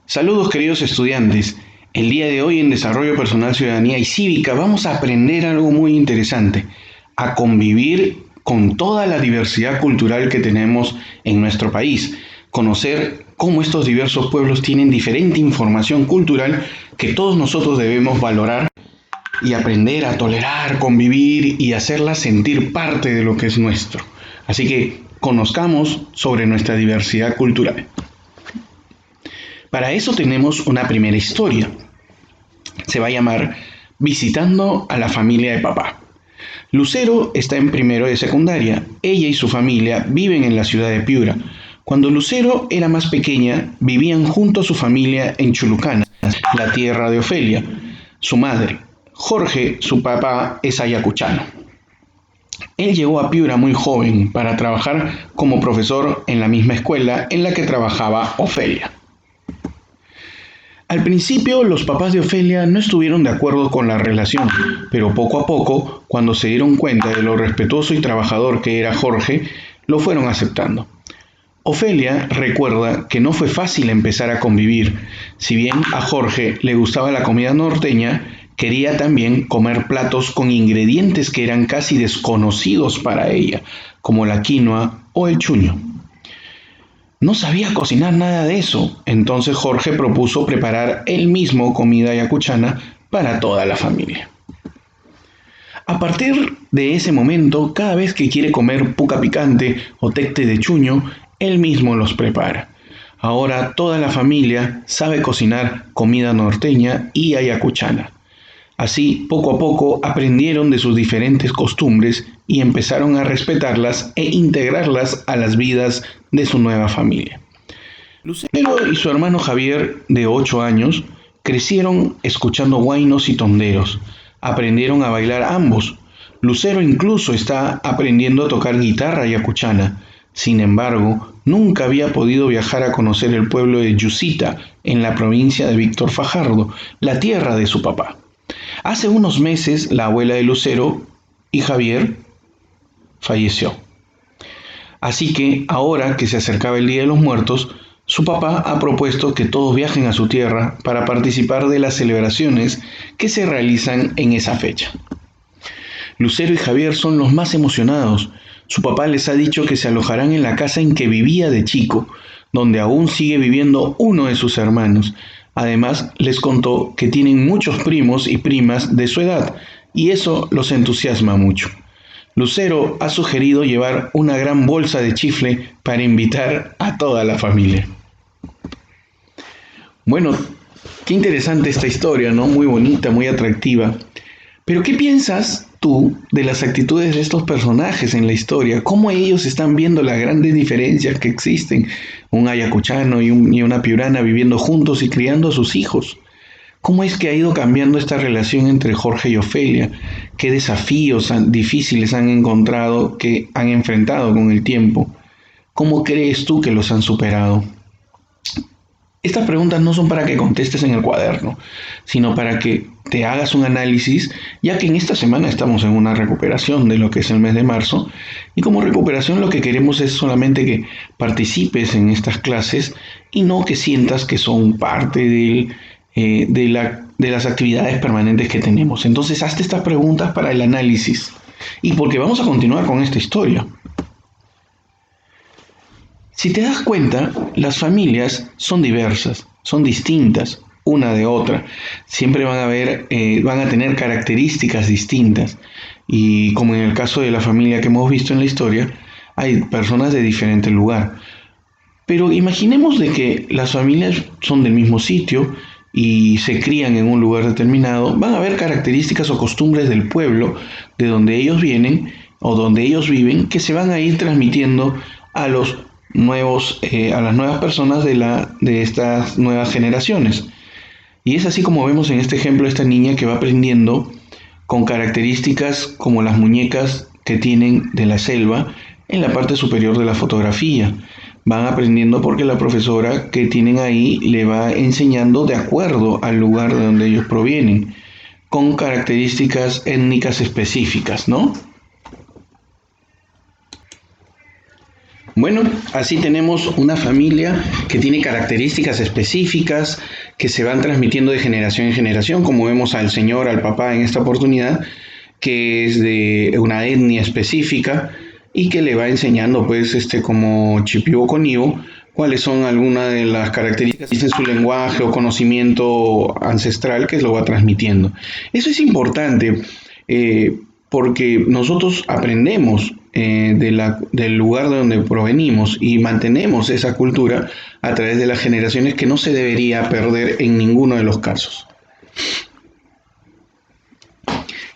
Saludos queridos estudiantes. El día de hoy en Desarrollo Personal, Ciudadanía y Cívica vamos a aprender algo muy interesante, a convivir con toda la diversidad cultural que tenemos en nuestro país, conocer cómo estos diversos pueblos tienen diferente información cultural que todos nosotros debemos valorar y aprender a tolerar, convivir y hacerla sentir parte de lo que es nuestro. Así que conozcamos sobre nuestra diversidad cultural. Para eso tenemos una primera historia. Se va a llamar Visitando a la familia de papá. Lucero está en primero de secundaria. Ella y su familia viven en la ciudad de Piura. Cuando Lucero era más pequeña, vivían junto a su familia en Chulucana, la tierra de Ofelia, su madre. Jorge, su papá, es ayacuchano. Él llegó a Piura muy joven para trabajar como profesor en la misma escuela en la que trabajaba Ofelia. Al principio los papás de Ofelia no estuvieron de acuerdo con la relación, pero poco a poco, cuando se dieron cuenta de lo respetuoso y trabajador que era Jorge, lo fueron aceptando. Ofelia recuerda que no fue fácil empezar a convivir. Si bien a Jorge le gustaba la comida norteña, quería también comer platos con ingredientes que eran casi desconocidos para ella, como la quinoa o el chuño. No sabía cocinar nada de eso, entonces Jorge propuso preparar él mismo comida ayacuchana para toda la familia. A partir de ese momento, cada vez que quiere comer puca picante o tecte de chuño, él mismo los prepara. Ahora toda la familia sabe cocinar comida norteña y ayacuchana. Así, poco a poco, aprendieron de sus diferentes costumbres y empezaron a respetarlas e integrarlas a las vidas de su nueva familia. Lucero y su hermano Javier, de 8 años, crecieron escuchando huaynos y tonderos. Aprendieron a bailar ambos. Lucero incluso está aprendiendo a tocar guitarra yacuchana. Sin embargo, nunca había podido viajar a conocer el pueblo de Yusita, en la provincia de Víctor Fajardo, la tierra de su papá. Hace unos meses, la abuela de Lucero y Javier falleció. Así que, ahora que se acercaba el Día de los Muertos, su papá ha propuesto que todos viajen a su tierra para participar de las celebraciones que se realizan en esa fecha. Lucero y Javier son los más emocionados. Su papá les ha dicho que se alojarán en la casa en que vivía de chico, donde aún sigue viviendo uno de sus hermanos. Además, les contó que tienen muchos primos y primas de su edad, y eso los entusiasma mucho. Lucero ha sugerido llevar una gran bolsa de chifle para invitar a toda la familia. Bueno, qué interesante esta historia, ¿no? Muy bonita, muy atractiva. Pero ¿qué piensas tú de las actitudes de estos personajes en la historia? ¿Cómo ellos están viendo las grandes diferencias que existen? Un ayacuchano y una piurana viviendo juntos y criando a sus hijos. ¿Cómo es que ha ido cambiando esta relación entre Jorge y Ofelia? ¿Qué desafíos difíciles han encontrado, que han enfrentado con el tiempo? ¿Cómo crees tú que los han superado? Estas preguntas no son para que contestes en el cuaderno, sino para que te hagas un análisis, ya que en esta semana estamos en una recuperación de lo que es el mes de marzo, y como recuperación lo que queremos es solamente que participes en estas clases y no que sientas que son parte de las actividades permanentes que tenemos. Entonces, hazte estas preguntas para el análisis, y porque vamos a continuar con esta historia. Si te das cuenta, las familias son diversas, son distintas una de otra. Siempre van a tener características distintas. Y como en el caso de la familia que hemos visto en la historia, hay personas de diferente lugar. Pero imaginemos de que las familias son del mismo sitio y se crían en un lugar determinado. Van a haber características o costumbres del pueblo de donde ellos vienen o donde ellos viven que se van a ir transmitiendo a los a las nuevas personas de estas nuevas generaciones. Y es así como vemos en este ejemplo esta niña que va aprendiendo con características como las muñecas que tienen de la selva en la parte superior de la fotografía. Van aprendiendo porque la profesora que tienen ahí le va enseñando de acuerdo al lugar de donde ellos provienen, con características étnicas específicas, ¿no? Bueno, así tenemos una familia que tiene características específicas que se van transmitiendo de generación en generación, como vemos al señor, al papá en esta oportunidad, que es de una etnia específica y que le va enseñando, pues, como Chipibo Conibo, cuáles son algunas de las características en su lenguaje o conocimiento ancestral que lo va transmitiendo. Eso es importante porque nosotros aprendemos del lugar de donde provenimos y mantenemos esa cultura a través de las generaciones que no se debería perder en ninguno de los casos.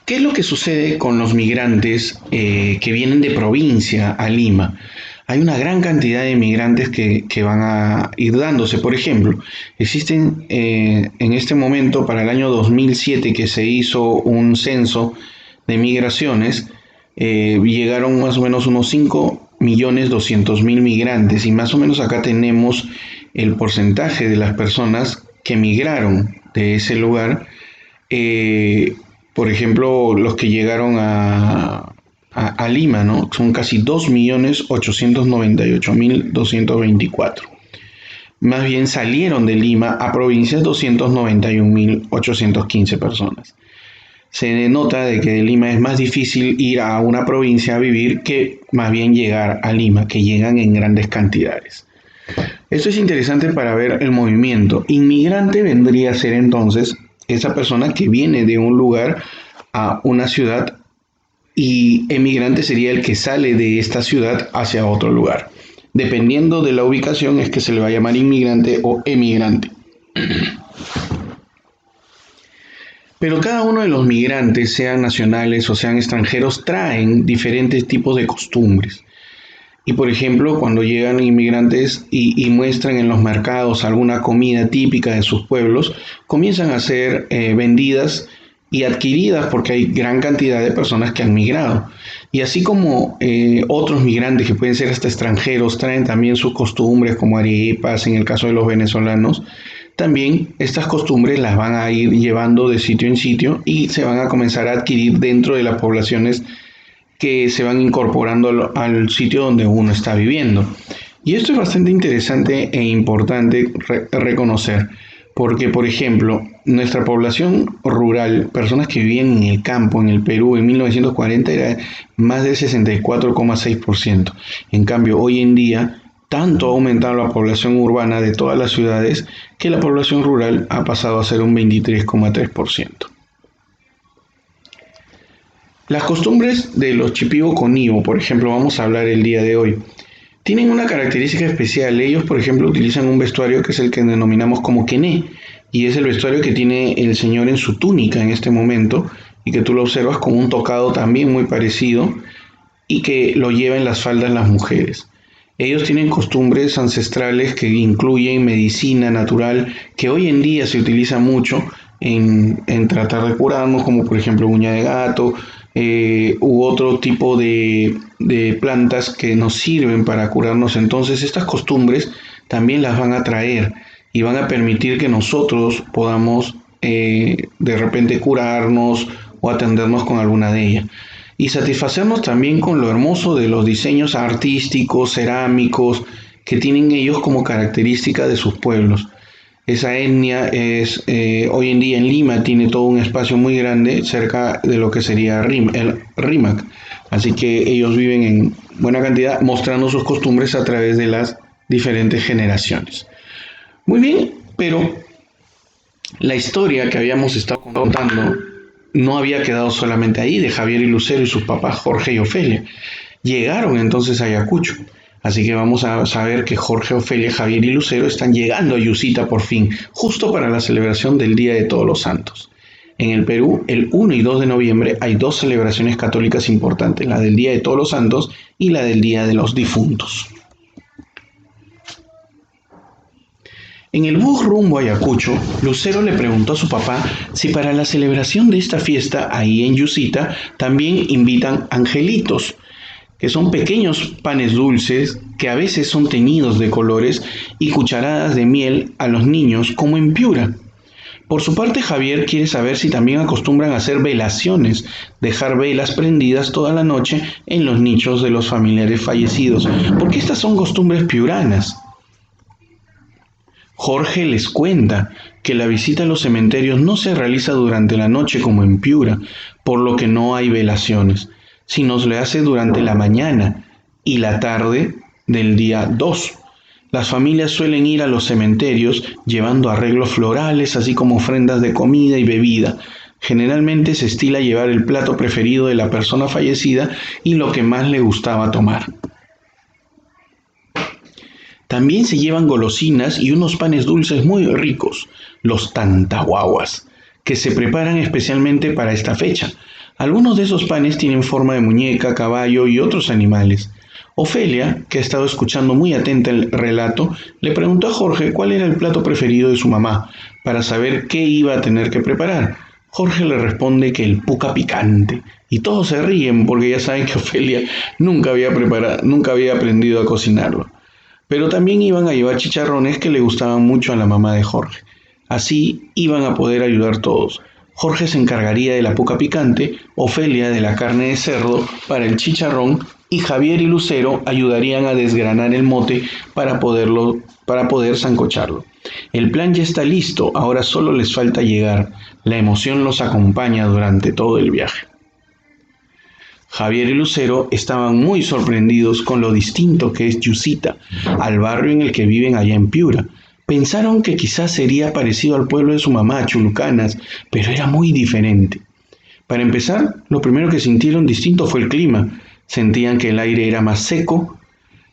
¿Qué es lo que sucede con los migrantes que vienen de provincia a Lima? Hay una gran cantidad de migrantes que van a ir dándose. Por ejemplo, existen en este momento, para el año 2007, que se hizo un censo de migraciones, llegaron más o menos unos 5.200.000 migrantes y más o menos acá tenemos el porcentaje de las personas que migraron de ese lugar. Por ejemplo, los que llegaron a Lima, ¿no? Son casi 2.898.224. Más bien salieron de Lima a provincias 291.815 personas. Se nota de que de Lima es más difícil ir a una provincia a vivir que más bien llegar a Lima, que llegan en grandes cantidades. Esto es interesante para ver el movimiento. Inmigrante vendría a ser entonces esa persona que viene de un lugar a una ciudad, y emigrante sería el que sale de esta ciudad hacia otro lugar. Dependiendo de la ubicación es que se le va a llamar inmigrante o emigrante. Pero cada uno de los migrantes, sean nacionales o sean extranjeros, traen diferentes tipos de costumbres. Y por ejemplo, cuando llegan inmigrantes y muestran en los mercados alguna comida típica de sus pueblos, comienzan a ser vendidas y adquiridas porque hay gran cantidad de personas que han migrado. Y así como otros migrantes que pueden ser hasta extranjeros traen también sus costumbres como arepas en el caso de los venezolanos, también estas costumbres las van a ir llevando de sitio en sitio y se van a comenzar a adquirir dentro de las poblaciones que se van incorporando al sitio donde uno está viviendo. Y esto es bastante interesante e importante reconocer, porque por ejemplo, nuestra población rural, personas que vivían en el campo, en el Perú, en 1940 era más del 64,6%. En cambio, hoy en día, tanto ha aumentado la población urbana de todas las ciudades que la población rural ha pasado a ser un 23,3%. Las costumbres de los Chipibo Conibo, por ejemplo, vamos a hablar el día de hoy, tienen una característica especial. Ellos, por ejemplo, utilizan un vestuario que es el que denominamos como quené, y es el vestuario que tiene el señor en su túnica en este momento, y que tú lo observas con un tocado también muy parecido, y que lo llevan las faldas las mujeres. Ellos tienen costumbres ancestrales que incluyen medicina natural, que hoy en día se utiliza mucho en tratar de curarnos, como por ejemplo uña de gato, u otro tipo de plantas que nos sirven para curarnos. Entonces estas costumbres también las van a traer y van a permitir que nosotros podamos de repente curarnos o atendernos con alguna de ellas. Y satisfacernos también con lo hermoso de los diseños artísticos, cerámicos, que tienen ellos como característica de sus pueblos. Esa etnia es, hoy en día en Lima tiene todo un espacio muy grande cerca de lo que sería el Rímac. Así que ellos viven en buena cantidad mostrando sus costumbres a través de las diferentes generaciones. Muy bien, pero la historia que habíamos estado contando no había quedado solamente ahí, de Javier y Lucero y sus papás Jorge y Ofelia. Llegaron entonces a Ayacucho. Así que vamos a saber que Jorge, Ofelia, Javier y Lucero están llegando a Yusita por fin, justo para la celebración del Día de Todos los Santos. En el Perú, el 1 y 2 de noviembre hay dos celebraciones católicas importantes, la del Día de Todos los Santos y la del Día de los Difuntos. En el bus rumbo a Ayacucho, Lucero le preguntó a su papá si para la celebración de esta fiesta ahí en Yusita también invitan angelitos, que son pequeños panes dulces que a veces son teñidos de colores, y cucharadas de miel a los niños como en Piura. Por su parte, Javier quiere saber si también acostumbran a hacer velaciones, dejar velas prendidas toda la noche en los nichos de los familiares fallecidos, porque estas son costumbres piuranas. Jorge les cuenta que la visita a los cementerios no se realiza durante la noche como en Piura, por lo que no hay velaciones, sino se hace durante la mañana y la tarde del día 2. Las familias suelen ir a los cementerios llevando arreglos florales, así como ofrendas de comida y bebida. Generalmente se estila llevar el plato preferido de la persona fallecida y lo que más le gustaba tomar. También se llevan golosinas y unos panes dulces muy ricos, los tantahuahuas, que se preparan especialmente para esta fecha. Algunos de esos panes tienen forma de muñeca, caballo y otros animales. Ofelia, que ha estado escuchando muy atenta el relato, le preguntó a Jorge cuál era el plato preferido de su mamá, para saber qué iba a tener que preparar. Jorge le responde que el puca picante, y todos se ríen porque ya saben que Ofelia nunca había aprendido a cocinarlo. Pero también iban a llevar chicharrones que le gustaban mucho a la mamá de Jorge. Así iban a poder ayudar todos. Jorge se encargaría de la puca picante, Ofelia de la carne de cerdo para el chicharrón y Javier y Lucero ayudarían a desgranar el mote para poder sancocharlo. El plan ya está listo, ahora solo les falta llegar. La emoción los acompaña durante todo el viaje. Javier y Lucero estaban muy sorprendidos con lo distinto que es Yusita, al barrio en el que viven allá en Piura. Pensaron que quizás sería parecido al pueblo de su mamá, Chulucanas, pero era muy diferente. Para empezar, lo primero que sintieron distinto fue el clima. Sentían que el aire era más seco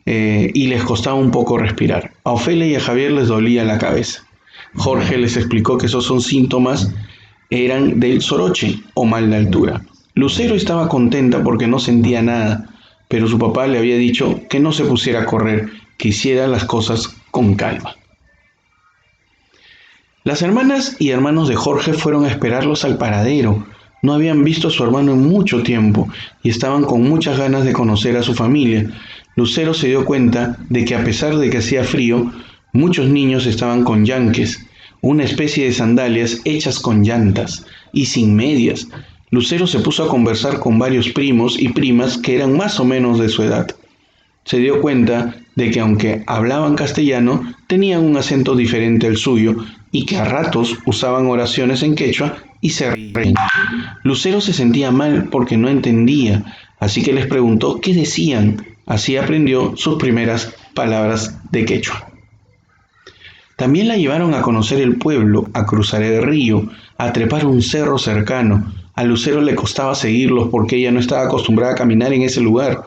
y les costaba un poco respirar. A Ofelia y a Javier les dolía la cabeza. Jorge les explicó que esos son síntomas, eran del soroche o mal de altura. Lucero estaba contenta porque no sentía nada, pero su papá le había dicho que no se pusiera a correr, que hiciera las cosas con calma. Las hermanas y hermanos de Jorge fueron a esperarlos al paradero. No habían visto a su hermano en mucho tiempo y estaban con muchas ganas de conocer a su familia. Lucero se dio cuenta de que a pesar de que hacía frío, muchos niños estaban con yanques, una especie de sandalias hechas con llantas y sin medias. Lucero se puso a conversar con varios primos y primas que eran más o menos de su edad. Se dio cuenta de que aunque hablaban castellano, tenían un acento diferente al suyo y que a ratos usaban oraciones en quechua y se reían. Lucero se sentía mal porque no entendía, así que les preguntó qué decían. Así aprendió sus primeras palabras de quechua. También la llevaron a conocer el pueblo, a cruzar el río, a trepar un cerro cercano. A Lucero le costaba seguirlos porque ella no estaba acostumbrada a caminar en ese lugar.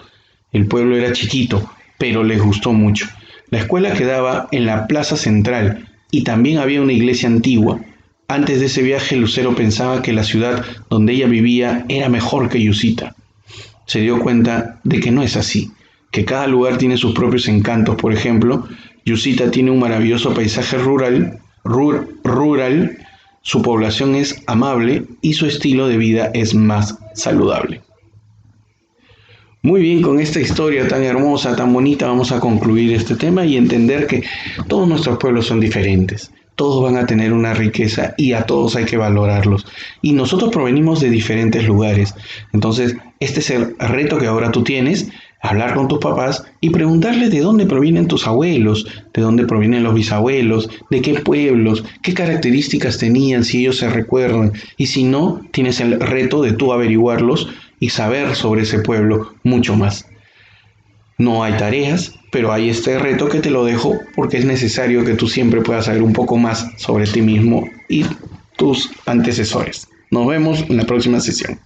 El pueblo era chiquito, pero les gustó mucho. La escuela quedaba en la plaza central y también había una iglesia antigua. Antes de ese viaje, Lucero pensaba que la ciudad donde ella vivía era mejor que Yusita. Se dio cuenta de que no es así, que cada lugar tiene sus propios encantos. Por ejemplo, Yusita tiene un maravilloso paisaje rural, su población es amable y su estilo de vida es más saludable. Muy bien, con esta historia tan hermosa, tan bonita, vamos a concluir este tema y entender que todos nuestros pueblos son diferentes. Todos van a tener una riqueza y a todos hay que valorarlos. Y nosotros provenimos de diferentes lugares. Entonces, este es el reto que ahora tú tienes, hablar con tus papás y preguntarles de dónde provienen tus abuelos, de dónde provienen los bisabuelos, de qué pueblos, qué características tenían, si ellos se recuerdan. Y si no, tienes el reto de tú averiguarlos y saber sobre ese pueblo mucho más. No hay tareas, pero hay este reto que te lo dejo porque es necesario que tú siempre puedas saber un poco más sobre ti mismo y tus antecesores. Nos vemos en la próxima sesión.